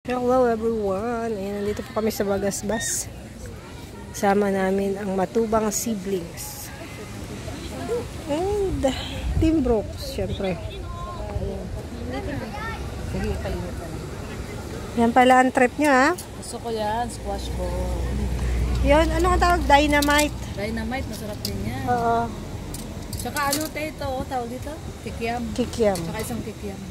Hello everyone! Ayan, nandito po kami sa Bagasbas. Sama namin ang matubang siblings. And Team Brooks, syempre. Yan pala ang trip nyo, ha? Gusto ko yan, squash ball. Yan, ano ang tawag? Dynamite. Dynamite, masarap din yan. Oo. Tsaka ano ito, tawag dito? Kikiam. Kikiam. Tsaka isang kikiam.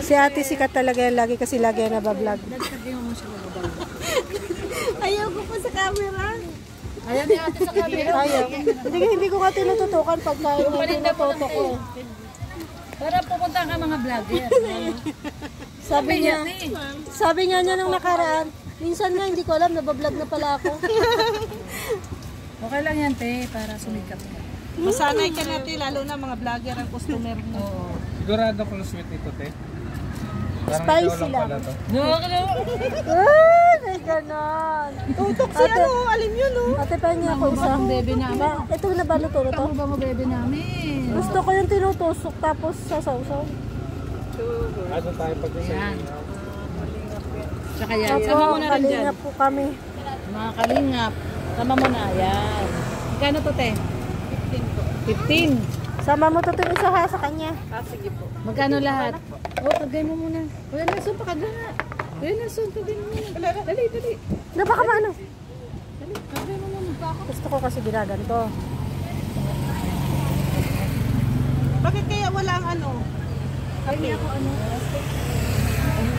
Si ate sikat talaga yan lagi kasi lagi yan nabablog. Nagsabi mo siya nabablog. Ayaw ko pa sa camera. Ayaw ni ate sa camera. Ayaw. Hindi ko nga tinututukan pagka tinututo ko. Para pupunta ka mga vlogger. Sabi niya nung nakaraan, minsan nga hindi ko alam, nabablog na pala ako. Okay lang yan, te, para sumikat ka. Masanay ka natin, lalo na mga vlogger ang customer mo. Oo. Sigurado kung sweet ito, te. Spicy lang. Ay, ganon. Tutok si alin yun, no? Ate pa niya ako isa. Bebe namin. Ito na ba luto na to? Ano ba mo bebe namin? Gusto ko yung tinutusok tapos sasaw-saw. Ano tayo pag Yan. Tsaka yan. Opo, Sama mo na rin dyan. kalingap po kami. Mga kalingap. Sama mo na. Yan. Magkano to, te? 15 po. 15. Sama mo to yung isa ha sa kanya. Sige po. Magkano lahat? Oh, tagay mo muna. Wala na, son, pakagana. Wala na, son, tagay mo muna. Dali. Napaka maano? Dali, tagay mo muna. Gusto ko kasi ginaganto. Bakit kaya wala ang ano? Kaya ako ano?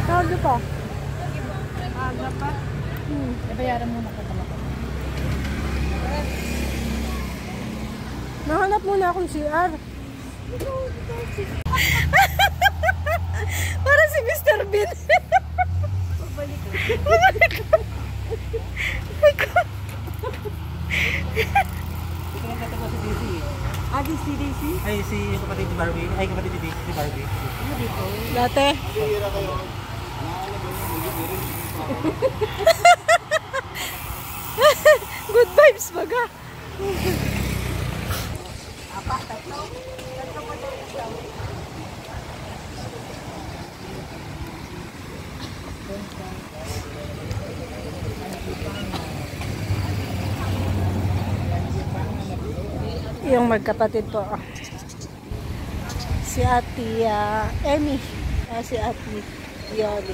Tawag niyo pa. Aga pa? Bayaran mo na katama ko. Nahanap muna akong CR. Para si Mr. Bean. Pabalik ko. Adi si Daisy? Ay, si kapatid ni Barbie. Ay, kapatid ni Barbie. Dati. Good vibes baga. Yung magkapatid po. Si Ate Emmy. Si Ate Yoli.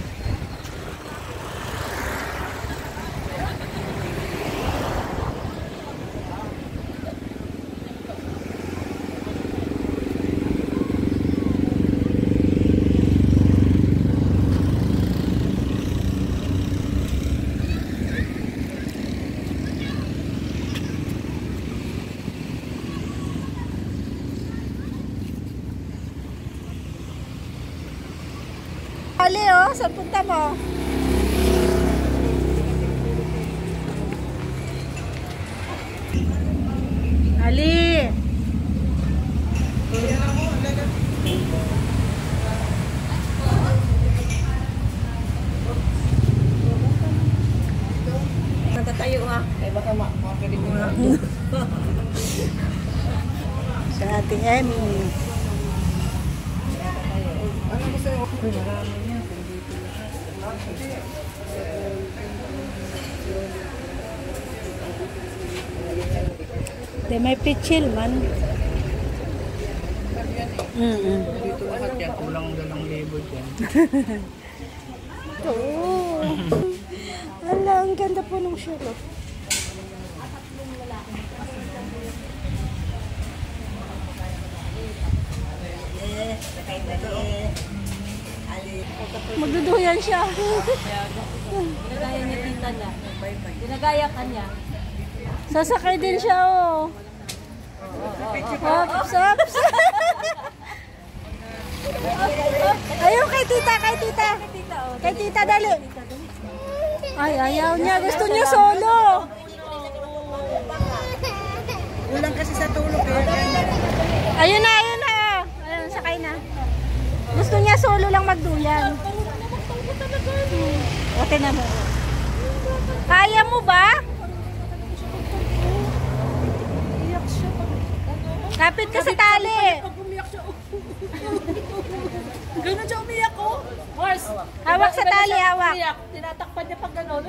Ali, oh, saan punta mo? Ali! Natatayo ha? Ay baka pwede mo na. Sa Ate Emmy. Ano gusto nyo? De may pichil man. Dito lahat yan. Kulang ng label yan. Oo. Hala, ang ganda po ng shirt. Oh. Magduduyan siya. Ginagaya niya tita niya. Ginagaya ka niya. Sasakay din siya, oh. Ops, ops. Ayun, kay tita. Kay tita, dali. Ay, ayaw niya. Gusto niya solo. Kulang kasi sa tulog eh. Ayun na. Ayun, sakay na. Gusto niya solo lang magduyan. Ote na mo. Kaya mo ba? Kapit ka sa tali. Pag umiyak siya, Gano'n siya umiyak ko. Mars, Hawak sa tali, hawak. umiyak. Tinatakpan niya pag gano'n.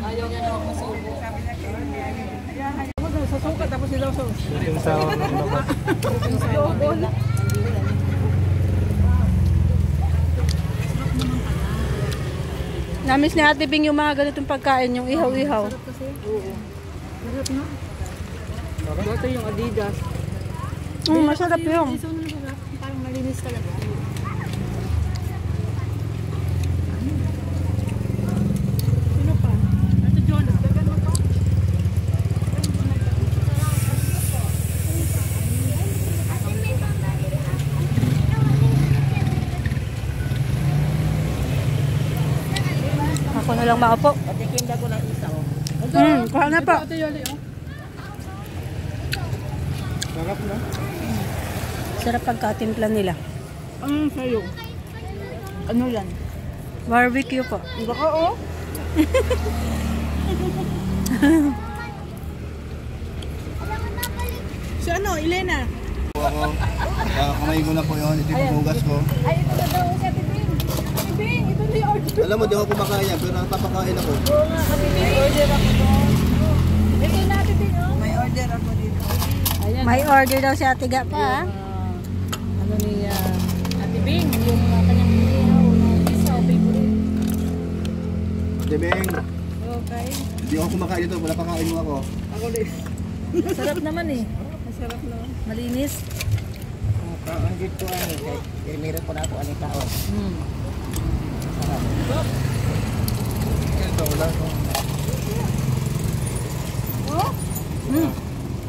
Ayaw niya na ako masubo. Susukat tapos sila so. Yung sa Namis ni Ate Bing yung mga ganitong pagkain, yung ihaw-ihaw. Ito yung Adidas. Masarap yung. Parang malinis talaga. Sino pa? Ito Jonah. Ako na lang maupo. Patikim na ko ng isa. Kuha na po. Ito Yoli, oh. sarap na. Sarap pagkatimpla nila. Ano sa'yo? Ano yan? Barbecue po. Baka oh. Si ano, Elena? Kamay ko na po yun, ito yung hugas ko. Ay, ito na daw si Ate Bing. Ate Bing, ito na yung order. Alam mo, di ako kumakain yan, pero napapakain ako. Oo nga, Ate Bing. Order ako doon. Ito na Ate Bing, oh. May order ako dito. May order daw si Ate Ga pa. Ano niya? Ate Bing, yung kanyang ihaw na isa, favorite. Debeng, Okay. hindi ako kumakain dito, wala pakain mo ako. Ako din. Sarap naman eh. Masarap na. Malinis. Ang dito ay, meron ko na ako anong tao. Ito, wala ko.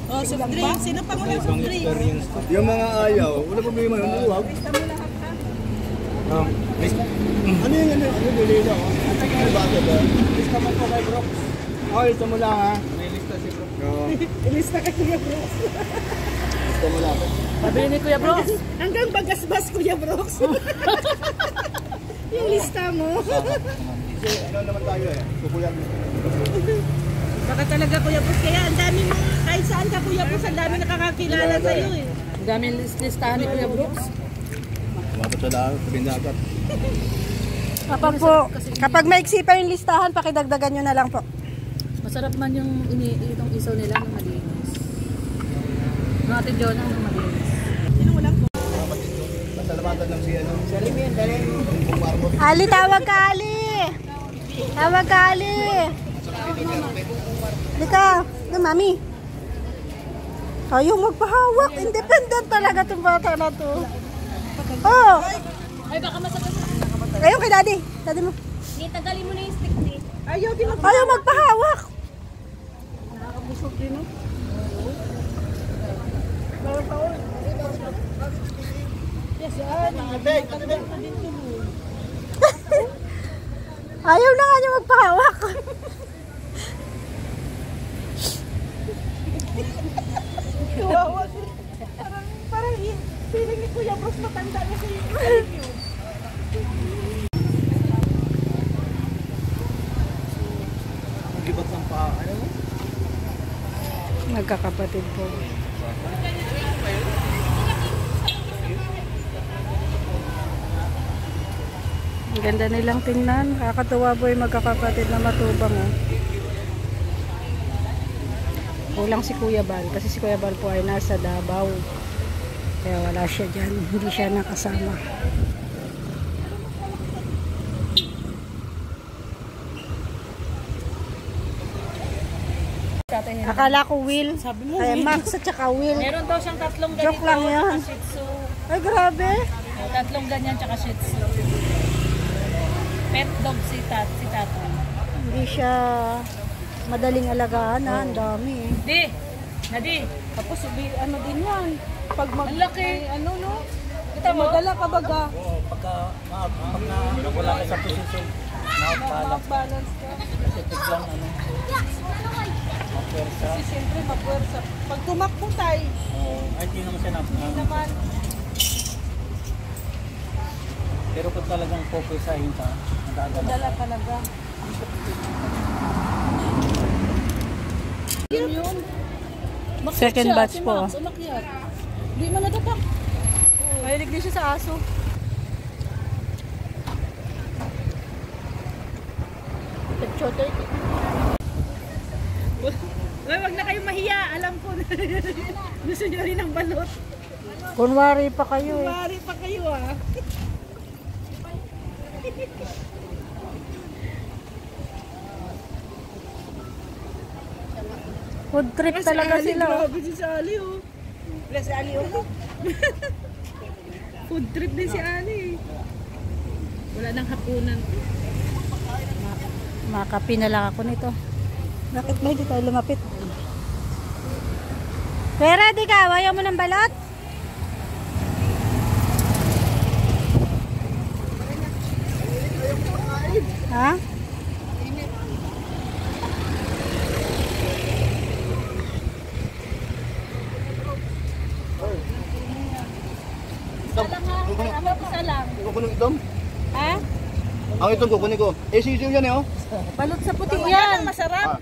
Oh, soft drink. Sino pa muna soft drink? Experience ko. Yung mga ayaw, wala problema yung luwag. Ano yung ano? Ano yung lila ko? Ano ba ito ba? Lista mo po kay Brooks. Oh, lista mo lang ha. May lista si Brooks. Oo, Ilista ka Kuya Brooks. lista mo lang. Pabili ni Kuya Bros. Hanggang bagasbas Kuya Brooks. Yung lista mo. Kasi ano naman tayo eh, kukuyan. Baka talaga Kuya Brooks. Kaya ang dami mo, kahit saan ka Kuya Brooks, ang dami nakakakilala sa'yo eh. Ang daming listahan ni Kuya Brooks. Kumapot sa daan, tabing dagat. Kapag maiksi pa yung listahan, pakidagdagan nyo na lang po. Masarap man yung itong isaw nila ng malinis. Ng Ate Jonah ng malinis. Pasalamatan lang si ano. Salim yan, dali. Kung marmot. Ali, tawag ka Ali! Tawag ka Ali! Dika, no, mami. Ayaw magpahawak. Independent talaga itong bata na to. Oh! Ay, baka masakit. Ayaw kay daddy. Daddy mo. Hindi, tagalin mo na yung stick ni. Ayaw magpahawak. Nakakabusog din no? Ayaw na nga niya magpahawak. Parang feeling ni Kuya Brooks matanda na siya yung Gibat ng paa. Ano mo? Magkakapatid po. Ang ganda nilang tingnan. Kakatuwa po yung magkakapatid na matubang. Oh. Kulang si Kuya Bal. Kasi si Kuya Bal po ay nasa Davao. Kaya wala siya dyan. Hindi siya nakasama. Akala ko Will. Ay, Max at saka Will. Meron daw siyang tatlong ganito. Joke lang yan. Shih Tzu. Ay, grabe. Tatlong ganyan tsaka Shih Tzu. Pet dog si Tato. Hindi siya madaling alagaan. Ang dami eh. Di! Nadi! Tapos ano din yan. Pag Ang laki! ano no? Kita mo? Madala ka baga. Oo, pagka wala ka sa posisyon, nakapala. Balance ka. Kasi biglang ano. pwersa. Kasi siyempre mapwersa. Pag tumakbo tayo, Ay, hindi naman siya naman. Pero kung talagang pupwesahin ka, nagagala. Dala talaga. Yun yun. Bakit Second siya? batch Si po. Max, umakyat. Di man natatak. Mahilig din siya sa aso. Chotoy. Uy, wag na kayong mahiya. Alam ko na. Gusto nyo rin ng balot. Kunwari pa kayo eh. Mari pa kayo ah. Food trip talaga sila. Oh. Grabe si Sally oh. Plus Ali oh. Food trip din si Ali. Wala nang hapunan. Makapi na lang ako nito. Bakit ba hindi tayo lumapit? Pero di ka, ayaw mo ng balot? Ha? Isa lang. Kukunin itong? Ha? Ang itong kukunin ko. Eh, sisiw yan eh, oh. Balot sa puti Yan yan. ang masarap.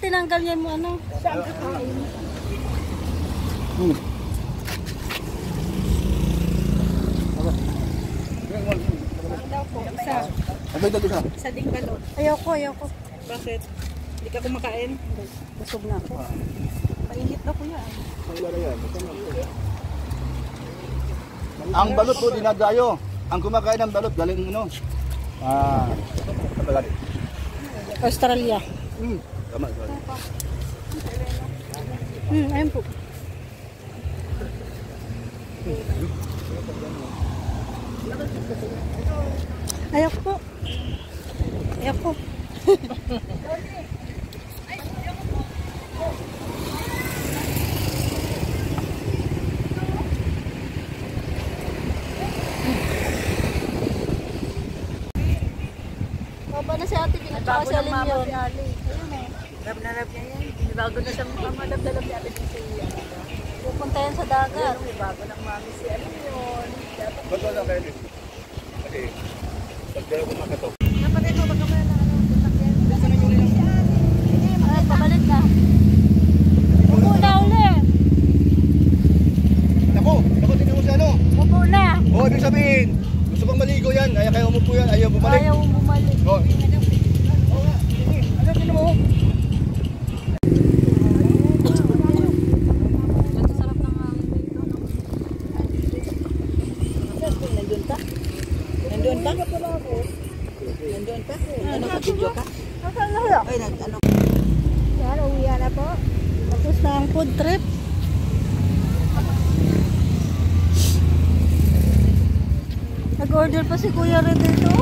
Tinanggal niya mo ano. Hmm. Isa. Abay, dito siya. Isa ding balot. Ayoko. Bakit? Hindi ka kumakain? Busog na ako. Painit na kuya. Ang balot po, dinadayo. Ang kumakain ng balot, galing ano. Kapag Australia. Tama. Ayun po. Ayoko po. Ayoko. Baba na si ate, pinagkaka si Alin yun. Lab na lab niya yan. Bago na siya mamalab na lab niya si Pupunta yan sa dagat. bago ng mami si ano yun. Ba't wala kayo din? Kasi, pagdala ko makatok. Dapat ito, baka wala na ano. Ay, pabalik na. Upo na uli. Ako, tingnan mo si ano. Upo na. Oo, ibig sabihin, gusto kong maligo yan. Kaya umupo yan, ayaw bumalik. Ayaw bumalik. Oo. Ano, tingnan mo? Sarap ng hangin dito. Nandun pa? Nandun pa? Nandun pa? Ano ka, video ka? Nasaan na kaya? Ay, ano? Yan, uwi na po. Tapos na ang food trip. Nag-order pa si Kuya Red dito.